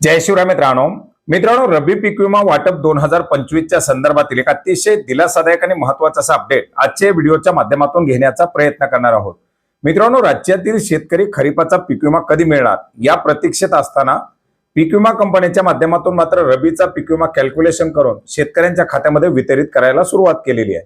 जय शिवराय मित्रांनो, रब्बी पीक विमा वाटप 2025च्या संदर्भातील एक अतिशय दिलासादायक आणि महत्त्वाचा असा अपडेट आजच्या व्हिडिओच्या माध्यमातून घेण्याचा प्रयत्न करणार आहोत। मित्रांनो, राज्यातील शेतकरी खरीपाचा पीक विमा कधी मिळणार या प्रतीक्षेत असताना पीक विमा कंपन्यांच्या माध्यमातून मात्र रब्बीचा पीक विमा कॅल्क्युलेशन करून शेतकऱ्यांच्या खात्यामध्ये वितरित करायला सुरुवात केलेली आहे।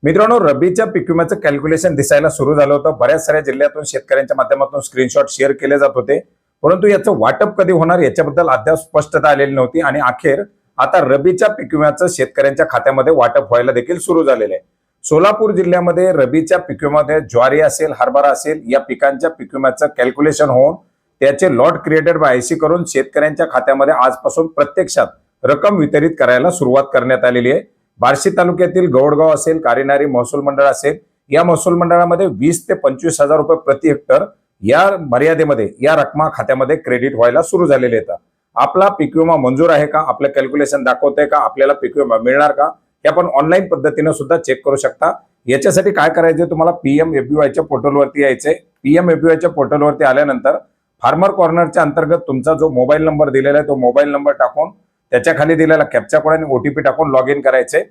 मित्रांनो, रब्बीच्या पीक विम्याचं कॅल्क्युलेशन दिसायला सुरू झालं होतं। बऱ्याच साऱ्या जिल्ह्यातून शेतकऱ्यांच्या माध्यमातून स्क्रीनशॉट शेअर केले जात होते, परंतु याचं वाटप कधी होणार याच्याबद्दल अद्याप स्पष्टता आलेली नव्हती आणि अखेर आता रब्बीच्या पीक विम्याचं शेतकऱ्यांच्या खात्यामध्ये वाटप व्हायला देखील सुरू झालेलं आहे। सोलापूर जिल्ह्यामध्ये रब्बीच्या पीक विम्यामध्ये ज्वारी असेल, हरभरा असेल या पिकांच्या पीक विम्याचं कॅल्क्युलेशन होऊन त्याचे लॉट क्रिएटेड बाय आयसी करून शेतकऱ्यांच्या खात्यामध्ये आजपासून प्रत्यक्षात रक्कम वितरित करायला सुरुवात करण्यात आलेली आहे। बार्शी तालुक्यातील गौडगाव असेल, कारिनारी महसूल मंडळ असेल, या महसूल मंडळामध्ये 20 ते 25,000 रुपये प्रति हेक्टर या मर्यादेमध्ये या रक्कमा खात्यामध्ये क्रेडिट व्हायला सुरू झालेले आहेत। आपला पीक विमा मंजूर आहे का, आपलं कॅल्क्युलेशन दाखवतंय का, आपल्याला पीक विमा मिळणार का, हे आपण ऑनलाईन पद्धतीने सुद्धा चेक करू शकता। याच्यासाठी काय करायचं, तुम्हाला PMFBY पोर्टलवरती यायचंय। PMFBY पोर्टलवरती आल्यानंतर फार्मर कॉर्नरच्या अंतर्गत तुमचा जो मोबाईल नंबर दिलेला आहे तो मोबाईल नंबर टाकून त्याच्या खाली दिलेला कॅप्चा कोड आणि OTP टाकून लॉग इन करायचे।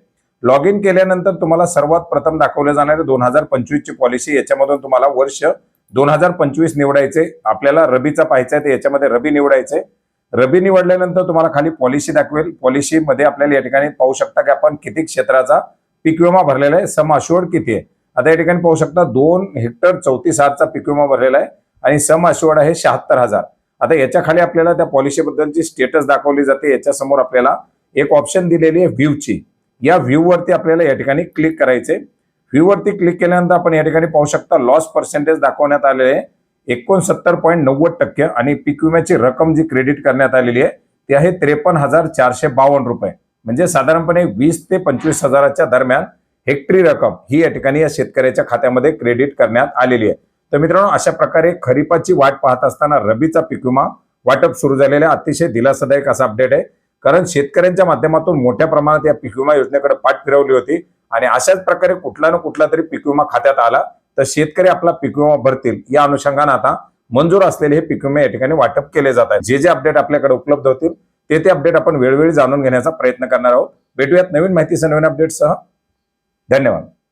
लॉग इन केल्यानंतर तुम्हाला सर्वात प्रथम दाखवले जाणारे 2025 ची पॉलिसी, याच्यामधून तुम्हाला वर्ष 2025 निवडायचे। आपल्याला रब्बीचा पाहायचा आहे तर याच्यामध्ये रब्बी निवडायचे। रब्बी निवडल्यानंतर तुम्हाला खाली पॉलिसी दाखवेल। पॉलिसी मध्ये आपल्याला या ठिकाणी पाहू शकता की आपण किती क्षेत्राचा पीक विमा भरलेला आहे, सम अश्युअर्ड किती आहे। आता या ठिकाणी पाहू शकता 2 हेक्टर 34,000चा पीक विमा भरलेला आहे आणि सम अश्युअर्ड आहे 76,000। आता याच्या खाली आपल्याला त्या पॉलिसी बद्दलची स्टेटस दाखवली जाते। याच्या समोर आपल्याला एक ऑप्शन दिलेली आहे व्ह्यूची। या व्ह्यू वरती आपल्याला या ठिकाणी क्लिक करायचे। व्ह्यू वरती क्लिक केल्यानंतर आपण या ठिकाणी पाहू शकता लॉस पर्सेंटेज दाखवण्यात आलेले आहे 69.90% आणि पीक विम्याची रक्कम जी क्रेडिट करण्यात आलेली आहे ती आहे 53,452 रुपये। म्हणजे साधारणपणे 20 ते 25,000च्या दरम्यान हेक्टरी रक्कम ही या ठिकाणी या शेतकऱ्याच्या खात्यामध्ये क्रेडिट करण्यात आलेली आहे। तर मित्रांनो, अशा प्रकारे खरीपाची वाट पाहत असताना रब्बीचा पीक विमा वाटप सुरू झालेला अतिशय दिलासादायक असा अपडेट आहे। कारण शेतकऱ्यांच्या माध्यमातून मोठ्या प्रमाणात या पीक विमा योजनेकडे पाठ फिरवली होती आणि अशाच प्रकारे कुठला ना कुठला तरी पीक विमा खात्यात आला तर शेतकरी आपला पीक विमा भरतील या अनुषंगाने आता मंजूर असलेले हे पीक विमा या ठिकाणी वाटप केले जात आहे। जे अपडेट आपल्याकडे उपलब्ध होतील ते अपडेट आपण वेळोवेळी जाणून घेण्याचा प्रयत्न करणार आहोत। भेटूयात नवीन माहितीसह, नवीन अपडेटसह। धन्यवाद।